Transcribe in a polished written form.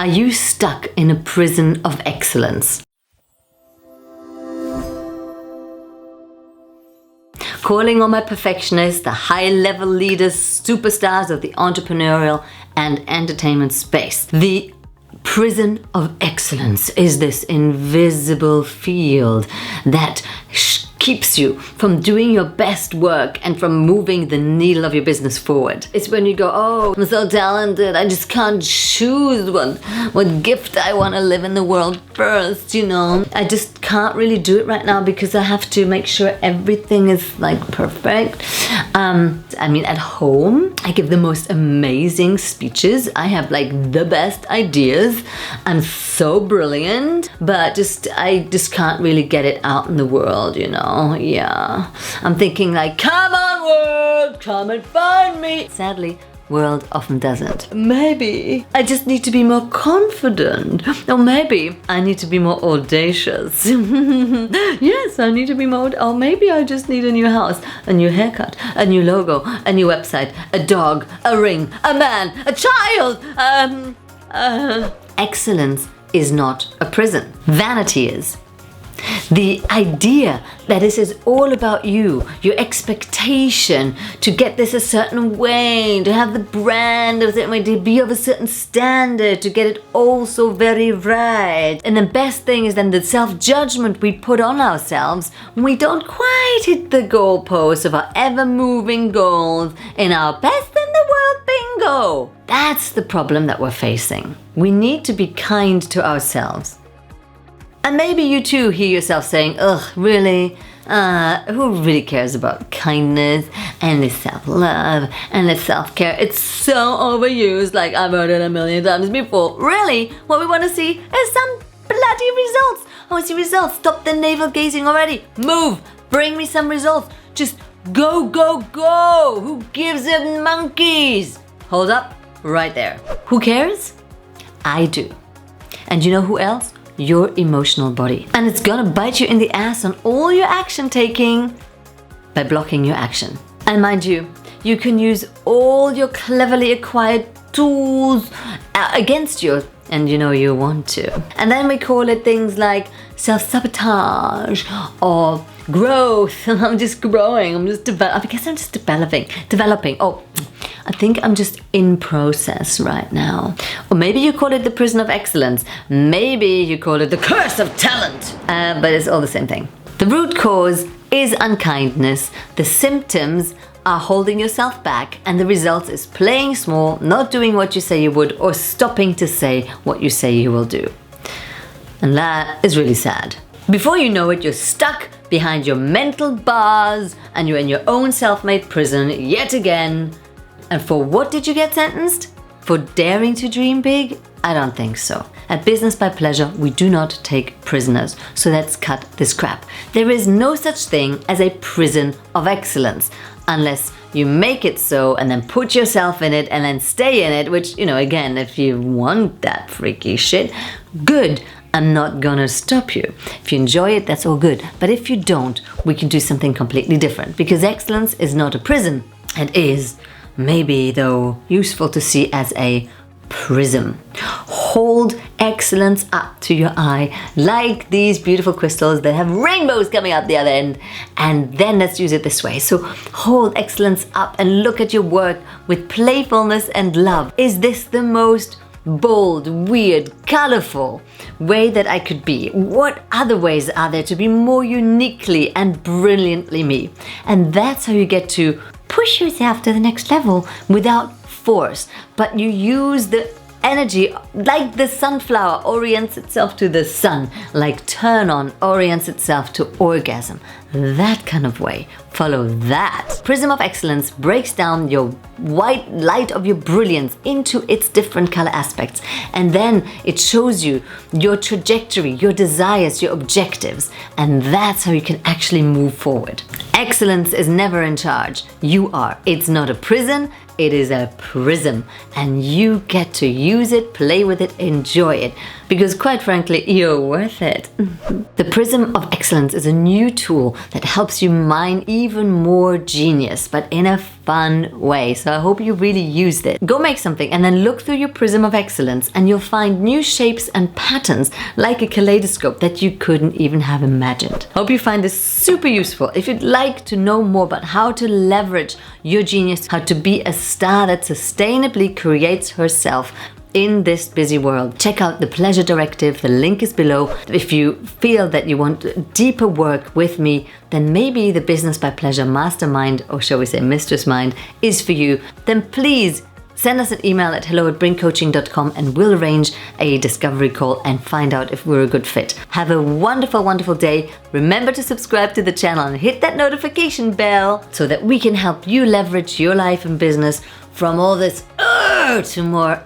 Are you stuck in a prison of excellence? Calling all my perfectionists, the high-level leaders, superstars of the entrepreneurial and entertainment space. The prison of excellence is this invisible field that keeps you from doing your best work and from moving the needle of your business forward. It's when you go, oh, I'm so talented, I just can't choose what gift I want to live in the world first, you know. I just can't really do it right now because I have to make sure everything is like perfect. I mean, at home, I give the most amazing speeches. I have like the best ideas. I'm so brilliant, but I just can't really get it out in the world, you know. Yeah, I'm thinking like, come on world, come and find me. Sadly, world often doesn't. Maybe I just need to be more confident, or maybe I need to be more audacious. Yes, I need to be more, or maybe I just need a new house, a new haircut, a new logo, a new website, a dog, a ring, a man, a child. Excellence is not a prison. Vanity is. The idea that this is all about you, your expectation to get this a certain way, to have the brand of a certain way, to be of a certain standard, to get it all so very right. And the best thing is then the self-judgment we put on ourselves when we don't quite hit the goalposts of our ever-moving goals in our best in the world bingo. That's the problem that we're facing. We need to be kind to ourselves. And maybe you too hear yourself saying, ugh, really? Who really cares about kindness and the self-love and the self-care? It's so overused, like I've heard it a million times before. Really? What we want to see is some bloody results. I want to see results. Stop the navel gazing already. Move. Bring me some results. Just go, go, go. Who gives a monkeys? Hold up. Right there. Who cares? I do. And you know who else? Your emotional body. And it's gonna bite you in the ass on all your action taking by blocking your action. And mind you, you can use all your cleverly acquired tools against you, and you know you want to. And then we call it things like self-sabotage or growth. I'm just growing, I guess I'm just developing. Oh, I think I'm just in process right now. Or maybe you call it the prison of excellence. Maybe you call it the curse of talent. But it's all the same thing. The root cause is unkindness. The symptoms are holding yourself back, and the result is playing small, not doing what you say you would, or stopping to say what you say you will do. And that is really sad. Before you know it, you're stuck behind your mental bars and you're in your own self-made prison yet again. And for what did you get sentenced? For daring to dream big? I don't think so. At Business by Pleasure, we do not take prisoners. So let's cut this crap. There is no such thing as a prison of excellence, unless you make it so and then put yourself in it and then stay in it, which, you know, again, if you want that freaky shit, good. I'm not gonna stop you. If you enjoy it, that's all good. But if you don't, we can do something completely different, because excellence is not a prison. It is, maybe though, useful to see as a prism. Hold excellence up to your eye like these beautiful crystals that have rainbows coming out the other end, and then let's use it this way. So hold excellence up and look at your work with playfulness and love. Is this the most bold, weird, colorful way that I could be? What other ways are there to be more uniquely and brilliantly me? And that's how you get to push yourself to the next level without force, but you use the energy like the sunflower orients itself to the sun, like turn on orients itself to orgasm. That kind of way. Follow that. Prism of Excellence breaks down your white light of your brilliance into its different color aspects, and then it shows you your trajectory, your desires, your objectives, and that's how you can actually move forward. Excellence is never in charge. You are. It's not a prison, it is a prism, and you get to use it, play with it, enjoy it, because quite frankly, you're worth it. The Prism of Excellence is a new tool that helps you mine even more genius, but in a fun way. So I hope you really used it. Go make something and then look through your Prism of Excellence, and you'll find new shapes and patterns like a kaleidoscope that you couldn't even have imagined. Hope you find this super useful. If you'd like to know more about how to leverage your genius, how to be a star that sustainably creates herself in this busy world, check out the Pleasure Directive. The link is below. If you feel that you want deeper work with me, then maybe the Business by Pleasure Mastermind, or shall we say Mistress Mind, is for you. Then please send us an email at hello@bringcoaching.com and we'll arrange a discovery call and find out if we're a good fit. Have a wonderful, wonderful day. Remember to subscribe to the channel and hit that notification bell so that we can help you leverage your life and business from all this to more